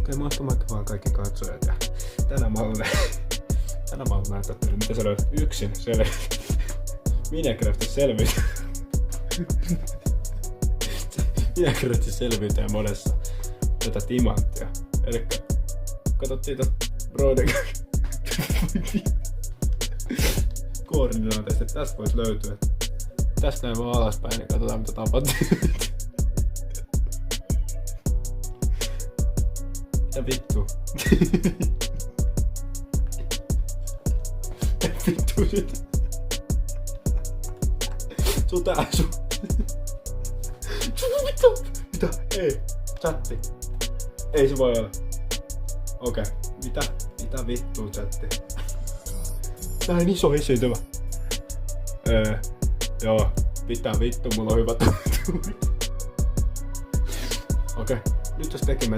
Okei, moikka vaan kaikki katsojat. Ja tänään mä haluan näyttää teille, mitä sä löydät yksin Minecraftin selviytyä. Minecraftin selviytyä monessa tätä timanttia. Elikkä katsottiin tästä Broden koordinaateista, että tästä voisi löytyä. Tästä näin vaan alaspäin, niin katsotaan mitä tapahtuu. Mitä vittu? Mitä vittu sitä? Sun tää sun. Mitä? Ei. Chatti. Ei se voi olla. Okei. Mitä? Mitä vittua chatti? Näin iso esiintymä. Joo. Pitää vittu, mulla on hyvä tuuri. Okei. Nyt jos tekemme